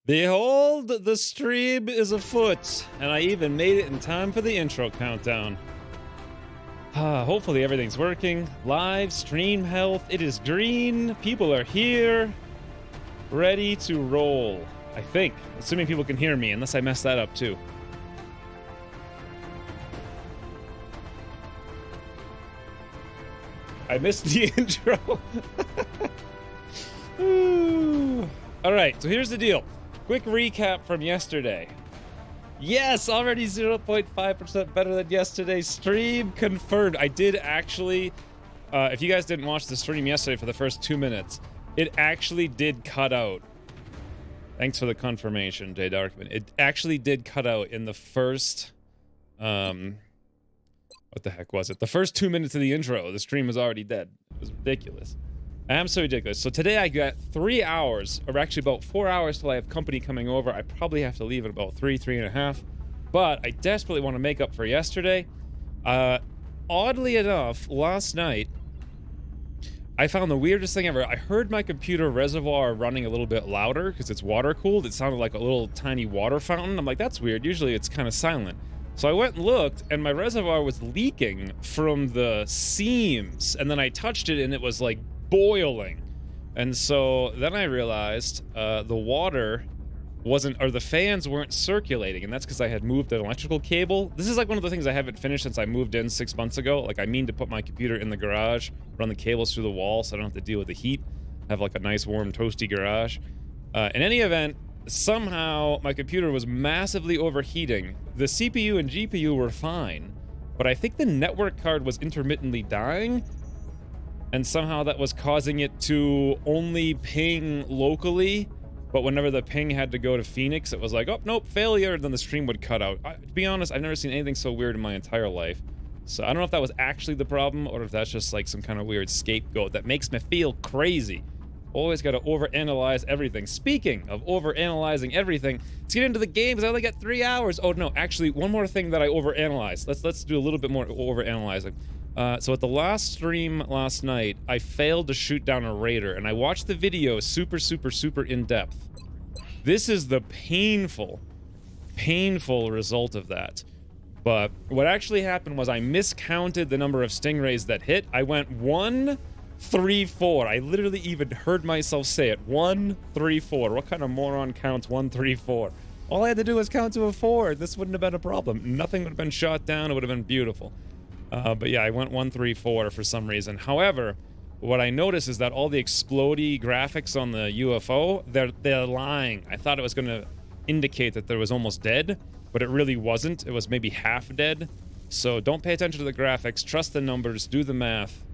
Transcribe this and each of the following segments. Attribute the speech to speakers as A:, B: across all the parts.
A: Behold, the stream is afoot, and I even made it in time for the intro countdown. Hopefully everything's working. Live stream health, it is green. People are here, ready to roll. I think, assuming people can hear me, unless I mess that up too. I missed the intro. All right, so here's the deal. Quick recap from yesterday. Yes, already 0.5% better than yesterday's stream. Confirmed. I did actually, if you guys didn't watch the stream yesterday for the first 2 minutes, it actually did cut out. Thanks for the confirmation, Jay Darkman. It actually did cut out in the first, what the heck was it? The first 2 minutes of the intro, the stream was already dead. It was ridiculous. Absolutely ridiculous. So today I got 3 hours, or actually about 4 hours till I have company coming over. I probably have to leave at about 3.5. But I desperately want to make up for yesterday. Oddly enough, last night, I found the weirdest thing ever. I heard my computer reservoir running a little bit louder because it's water cooled. It sounded like a little tiny water fountain. I'm like, that's weird. Usually it's kind of silent. So I went and looked, and my reservoir was leaking from the seams. And then I touched it, and it was like boiling. And so then I realized the water wasn't, or the fans weren't circulating, and that's because I had moved an electrical cable. This is like one of the things I haven't finished since I moved in 6 months ago. Like, I mean to put my computer in the garage, run the cables through the wall so I don't have to deal with the heat, have like a nice warm toasty garage. In any event, somehow my computer was massively overheating. The CPU and GPU were fine, but I think the network card was intermittently dying, and somehow that was causing it to only ping locally. But whenever the ping had to go to Phoenix, it was like, oh, nope, failure, and then the stream would cut out. To be honest, I've never seen anything so weird in my entire life. So I don't know if that was actually the problem, or if that's just like some kind of weird scapegoat that makes me feel crazy. Always got to overanalyze everything. Speaking of overanalyzing everything, let's get into the game, because I only got 3 hours. Oh, no, actually, one more thing that I overanalyzed. Let's do a little bit more overanalyzing. So at the last stream last night, I failed to shoot down a raider, and I watched the video super in depth. This is the painful result of that. But what actually happened was I miscounted the number of stingrays that hit. I went 1, 3, 4. I literally even heard myself say it. 1, 3, 4. What kind of moron counts 1, 3, 4? All I had to do was count to a 4. This wouldn't have been a problem. Nothing would have been shot down. It would have been beautiful. But yeah, I went 1, 3, 4 for some reason. However, what I noticed is that all the explodey graphics on the UFO, they're lying. I thought it was going to indicate that there was almost dead, but it really wasn't. It was maybe half dead. So don't pay attention to the graphics. Trust the numbers. Do the math.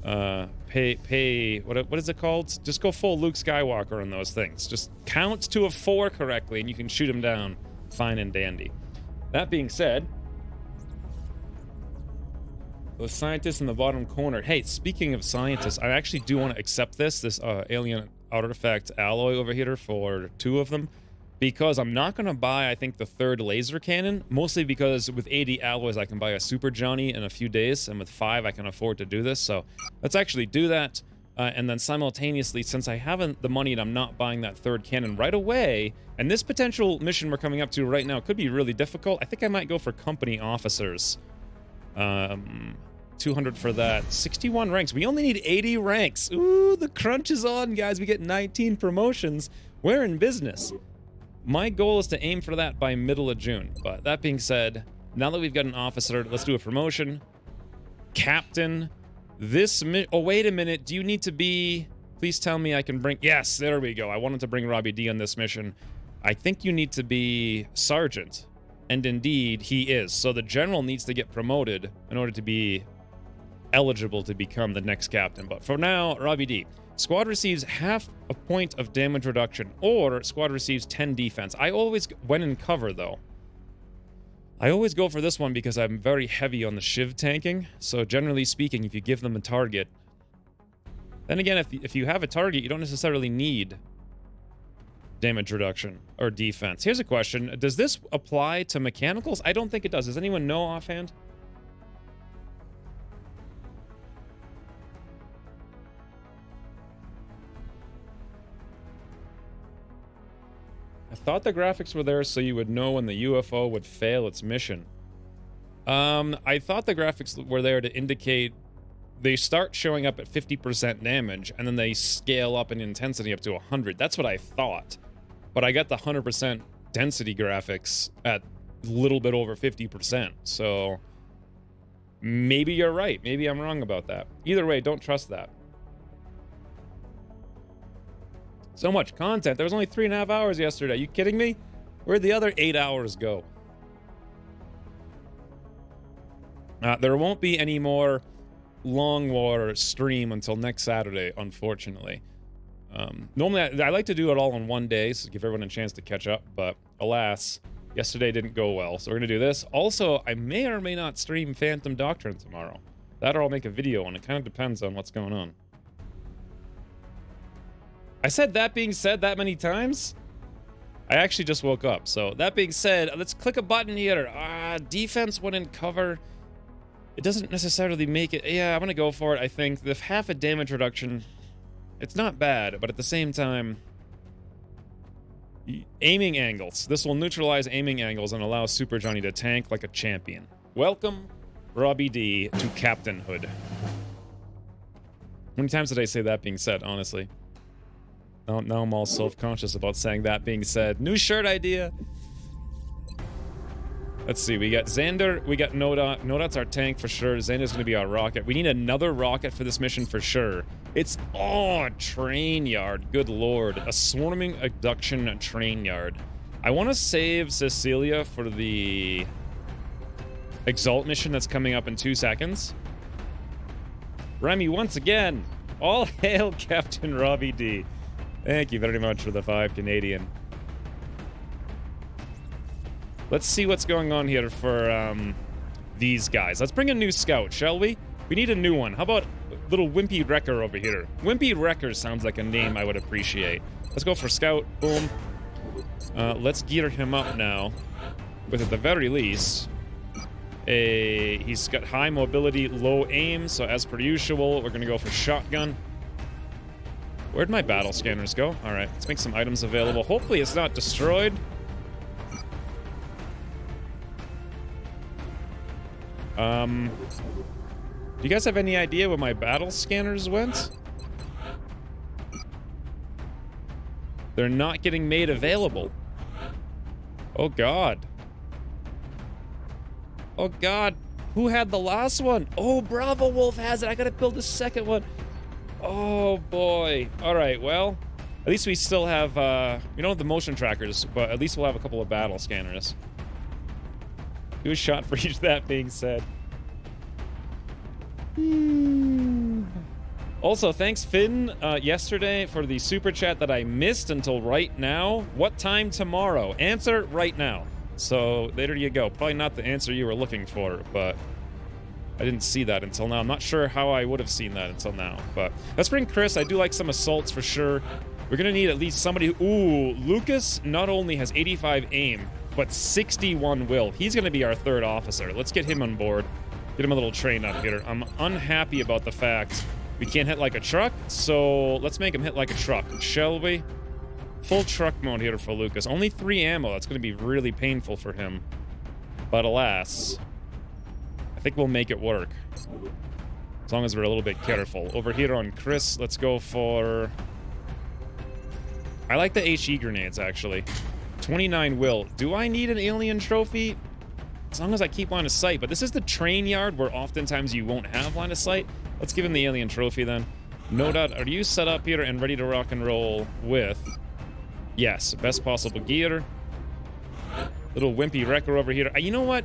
A: What is it called? Just go full Luke Skywalker on those things. Just count to a 4 correctly, and you can shoot him down fine and dandy. That being said, the scientist in the bottom corner. Hey, speaking of scientists, I actually do want to accept this alien artifact alloy over here for 2 of them, because I'm not going to buy, I think, the 3rd laser cannon, mostly because with 80 alloys I can buy a Super Johnny in a few days, and with 5 I can afford to do this. So let's actually do that, and then simultaneously, since I haven't the money and I'm not buying that 3rd cannon right away, and this potential mission we're coming up to right now could be really difficult, I think I might go for company officers. 200 for that. 61 ranks. We only need 80 ranks. Ooh, the crunch is on, guys. We get 19 promotions. We're in business. My goal is to aim for that by middle of June. But that being said, now that we've got an officer, let's do a promotion. Captain. Oh, wait a minute. Do you need to be... Please tell me I can bring... Yes, there we go. I wanted to bring Robbie D on this mission. I think you need to be Sergeant. And indeed, he is. So the General needs to get promoted in order to be eligible to become the next captain. But for now, Robbie D. Squad receives half a point of damage reduction, or squad receives 10 defense. I always, when in cover though, I always go for this one because I'm very heavy on the shiv tanking. So generally speaking, if you give them a target, then again, if you have a target, you don't necessarily need damage reduction or defense. Here's a question. Does this apply to mechanicals? I don't think it does. Does anyone know offhand? I thought the graphics were there so you would know when the UFO would fail its mission. I thought the graphics were there to indicate they start showing up at 50% damage, and then they scale up in intensity up to 100. That's what I thought. But I got the 100% density graphics at a little bit over 50%. So maybe you're right. Maybe I'm wrong about that. Either way, don't trust that. So much content. There was only 3.5 hours yesterday. Are you kidding me? Where'd the other 8 hours go? There won't be any more Long War stream until next Saturday, unfortunately. Normally, I like to do it all in one day, so give everyone a chance to catch up, but alas, yesterday didn't go well, so we're going to do this. Also, I may or may not stream Phantom Doctrine tomorrow. That or I'll make a video, and it kind of depends on what's going on. I said that being said that many times? I actually just woke up, so that being said, let's click a button here. Defense when in cover. It doesn't necessarily make it... Yeah, I'm going to go for it, I think. The half a damage reduction, it's not bad, but at the same time... Aiming angles. This will neutralize aiming angles and allow Super Johnny to tank like a champion. Welcome, Robbie D, to Captainhood. How many times did I say that being said, honestly? Now I'm all self-conscious about saying that being said. New shirt idea. Let's see, we got Xander, we got Nodot. Nodot's our tank for sure. Xander's gonna be our rocket. We need another rocket for this mission for sure. It's, oh, a train yard, good lord. A swarming abduction train yard. I wanna save Cecilia for the Exalt mission that's coming up in 2 seconds. Remy, once again, all hail Captain Robbie D. Thank you very much for the 5 Canadian. Let's see what's going on here for these guys. Let's bring a new scout, shall we? We need a new one. How about little Wimpy Wrecker over here? Wimpy Wrecker sounds like a name I would appreciate. Let's go for scout. Boom. Let's gear him up now. With at the very least, he's got high mobility, low aim. So as per usual, we're gonna go for shotgun. Where'd my battle scanners go? All right, let's make some items available. Hopefully it's not destroyed. Do you guys have any idea where my battle scanners went? They're not getting made available. Oh god. Oh god. Who had the last one? Oh, Bravo Wolf has it. I gotta build the second one. Oh boy. Alright, well, at least we still have, we don't have the motion trackers, but at least we'll have a couple of battle scanners. Do a shot for each, that being said. Also, thanks Finn yesterday for the super chat that I missed until right now. What time tomorrow? Answer right now. So there you go. Probably not the answer you were looking for, but I didn't see that until now. I'm not sure how I would have seen that until now, but let's bring Chris. I do like some assaults for sure. We're gonna need at least somebody who, ooh, Lucas not only has 85 aim, but 61 will. He's gonna be our third officer. Let's get him on board. Get him a little train up here. I'm unhappy about the fact we can't hit like a truck, so let's make him hit like a truck, shall we? Full truck mode here for Lucas. Only 3 ammo. That's going to be really painful for him. But alas, I think we'll make it work. As long as we're a little bit careful. Over here on Chris, let's go for... I like the HE grenades, actually. 29 will. Do I need an alien trophy? As long as I keep line of sight. But this is the train yard where oftentimes you won't have line of sight. Let's give him the alien trophy then. No doubt, are you set up here and ready to rock and roll with... Yes, best possible gear. Little wimpy wrecker over here. You know what?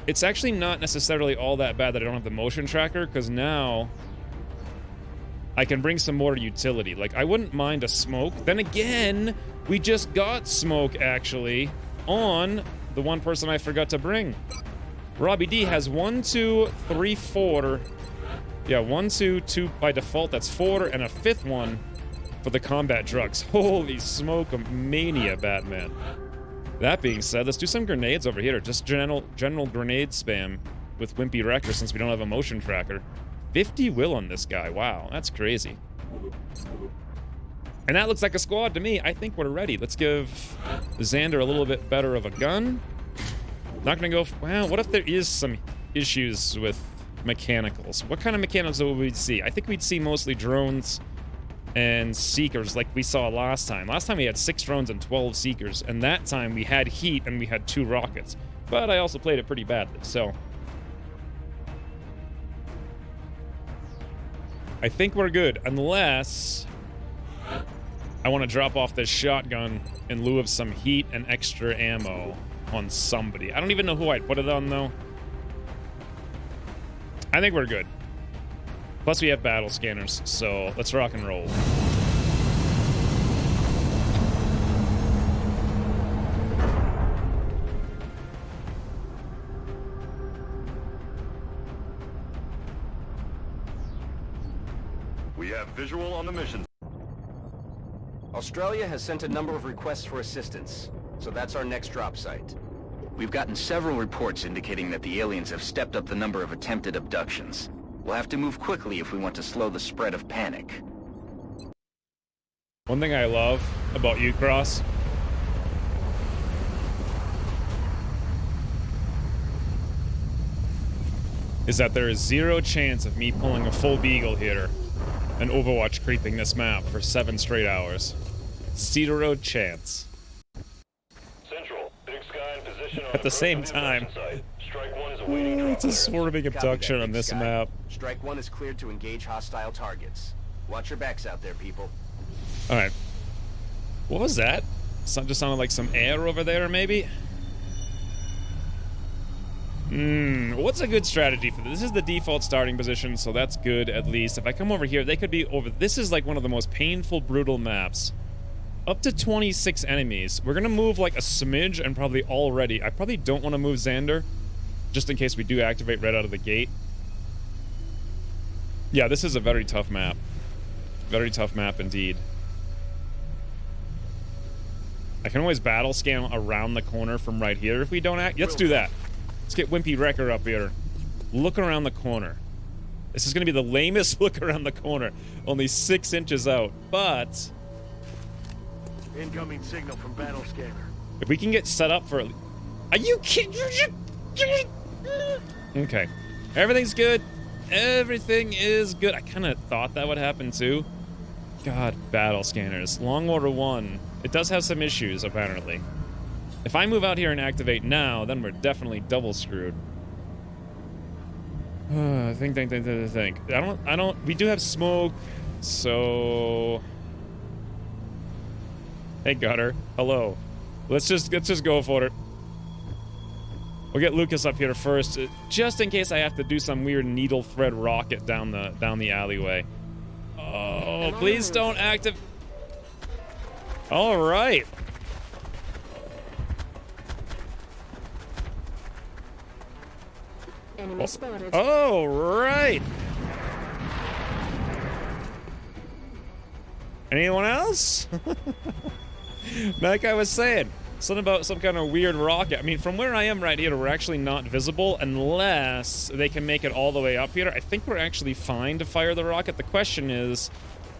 A: It's actually not necessarily all that bad that I don't have the motion tracker, because now I can bring some more utility. Like, I wouldn't mind a smoke. Then again, we just got smoke, actually, on the one person I forgot to bring. Robbie D has 1, 2, 3, 4. Yeah, 1, 2, 2 by default. That's 4, and a 5th one for the combat drugs. Holy smoke, mania, Batman. That being said, let's do some grenades over here. Just general grenade spam with Wimpy Wrecker since we don't have a motion tracker. 50 will on this guy. Wow, that's crazy. And that looks like a squad to me. I think we're ready. Let's give Xander a little bit better of a gun. Not gonna go... Well, what if there is some issues with mechanicals? What kind of mechanicals would we see? I think we'd see mostly drones and seekers like we saw last time. Last time we had 6 drones and 12 seekers, and that time we had heat and we had 2 rockets. But I also played it pretty badly, so... I think we're good, unless I want to drop off this shotgun in lieu of some heat and extra ammo on somebody. I don't even know who I'd put it on, though. I think we're good. Plus, we have battle scanners, so let's rock and roll.
B: We have visual on the mission.
C: Australia has sent a number of requests for assistance, so that's our next drop site.
D: We've gotten several reports indicating that the aliens have stepped up the number of attempted abductions. We'll have to move quickly if we want to slow the spread of panic.
A: One thing I love about Ucross is that there is 0 chance of me pulling a full beagle here an Overwatch creeping this map for 7 straight hours. Zero chance.
B: Central, Big Sky in position on
A: At the same
B: approach to
A: time.
B: abduction site. Strike 1 is awaiting drop
A: It's a
B: clearance.
A: swarming
C: Copy
A: abduction
C: that,
A: on
C: Big
A: this
C: Sky.
A: map.
C: Strike 1 is cleared to engage hostile targets. Watch your backs out there, people.
A: Alright. What was that? Just sounded like some air over there, maybe? What's a good strategy for this? This is the default starting position, so that's good at least. If I come over here, they could be over... This is like one of the most painful, brutal maps. Up to 26 enemies. We're gonna move like a smidge and probably already... I probably don't want to move Xander, just in case we do activate right out of the gate. Yeah, this is a very tough map. Very tough map indeed. I can always battle scan around the corner from right here if we don't act. Let's do that. Let's get Wimpy Wrecker up here. Look around the corner. This is going to be the lamest look around the corner. Only 6 inches out. But
E: Incoming signal from battle scanner.
A: if we can get set up for... Are you kidding? Okay. Everything's good. Everything is good. I kind of thought that would happen too. God, battle scanners. Long War 1. It does have some issues, apparently. If I move out here and activate now, then we're definitely double screwed. Think. I don't... We do have smoke, so... Hey, Gutter. Hello. Let's just go for it. We'll get Lucas up here first, just in case I have to do some weird needle thread rocket down the alleyway. Oh, please don't activate... All right.
F: Enemy spotted.
A: All right. Anyone else? Like I was saying, something about some kind of weird rocket. I mean, from where I am right here, we're actually not visible unless they can make it all the way up here. I think we're actually fine to fire the rocket. The question is,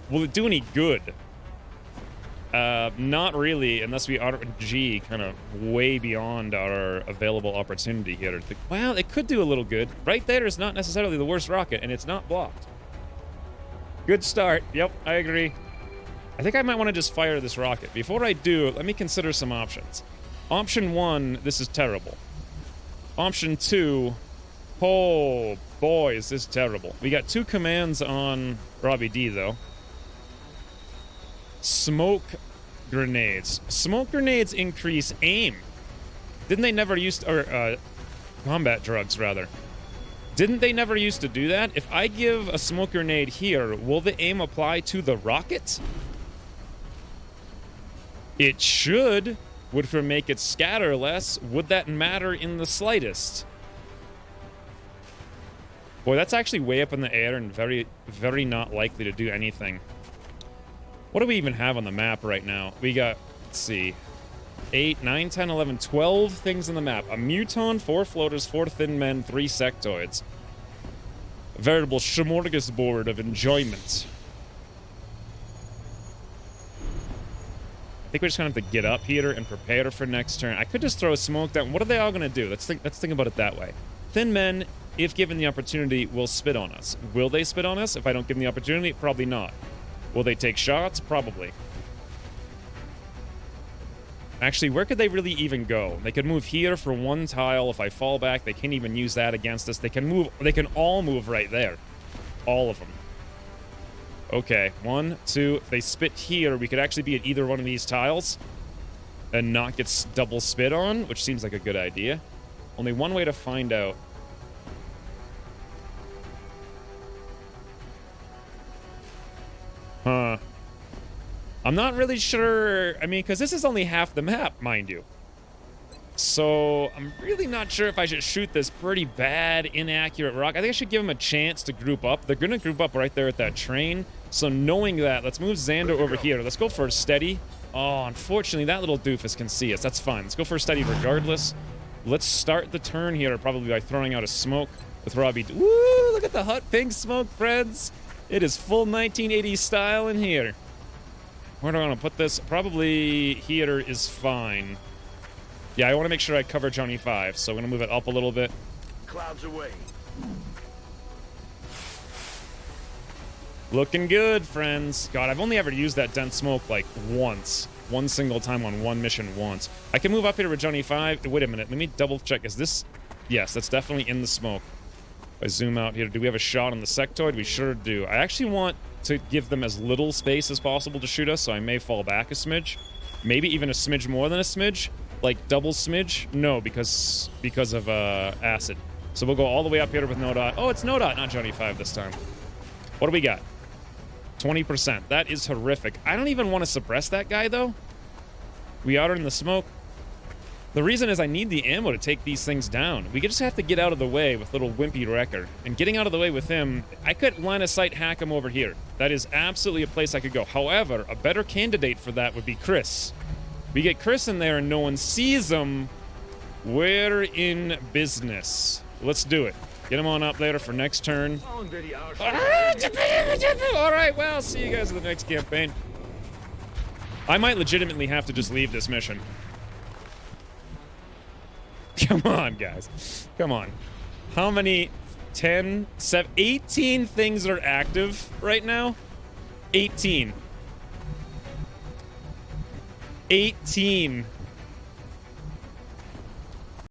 A: will it do any good? Not really, unless we RNG kind of way beyond our available opportunity here. Well, it could do a little good. Right there is not necessarily the worst rocket, and it's not blocked. Good start. Yep, I agree. I think I might want to just fire this rocket. Before I do, let me consider some options. Option 1, this is terrible. Option 2, oh boy, is this terrible. We got 2 commands on Robbie D, though. Smoke grenades. Smoke grenades increase aim. Didn't they never used to, or combat drugs rather. Didn't they never used to do that? If I give a smoke grenade here, will the aim apply to the rocket? It should. Would it make it scatter less? Would that matter in the slightest? Boy, that's actually way up in the air and very, very not likely to do anything. What do we even have on the map right now? We got, let's see, 8, 9, 10, 11, 12 things on the map. A muton, 4 floaters, 4 thin men, 3 sectoids. A veritable smorgasbord of enjoyment. I think we're just gonna have to get up here and prepare for next turn. I could just throw a smoke down. What are they all gonna do? Let's think about it that way. Thin men, if given the opportunity, will spit on us. Will they spit on us? If I don't give them the opportunity, probably not. Will they take shots? Probably. Actually, where could they really even go? They could move here for 1 tile. If I fall back, they can't even use that against us. They can move. They can all move right there. All of them. Okay, 1, 2. If they spit here, we could actually be at either one of these tiles and not get double spit on, which seems like a good idea. Only one way to find out. Huh. I'm not really sure. I mean, because this is only half the map, mind you. So I'm really not sure if I should shoot this pretty bad, inaccurate rock. I think I should give them a chance to group up. They're going to group up right there at that train. So knowing that, let's move Xander over here. Let's go for a steady. Oh, unfortunately, that little doofus can see us. That's fine. Let's go for a steady regardless. Let's start the turn here probably by throwing out a smoke with Robbie. Woo! Look at the hot pink smoke, friends. It is full 1980s style in here. Where do I want to put this? Probably here is fine. Yeah, I want to make sure I cover Johnny 5, so I'm going to move it up a little bit.
E: Clouds away.
A: Looking good, friends. God, I've only ever used that dense smoke like once. One single time on one mission once. I can move up here with Johnny 5. Wait a minute. Let me double check. Is this... Yes, that's definitely in the smoke. If I zoom out here, do we have a shot on the sectoid? We sure do. I actually want to give them as little space as possible to shoot us, so I may fall back a smidge. Maybe even a smidge more than a smidge. Like double smidge. No, because of acid. So we'll go all the way up here with no dot. Oh, it's no dot, not Johnny 5 this time. What do we got? 20%. That is horrific. I don't even want to suppress that guy, though. We are in the smoke. The reason is I need the ammo to take these things down. We just have to get out of the way with little wimpy Wrecker. And getting out of the way with him, I could line of sight hack him over here. That is absolutely a place I could go. However, a better candidate for that would be Chris. We get Chris in there and no one sees him. We're in business. Let's do it. Get him on up there for next turn. All right, well, see you guys in the next campaign. I might legitimately have to just leave this mission. Come on, guys. Come on. How many? 10, 7, 18 things are active right now? 18. 18.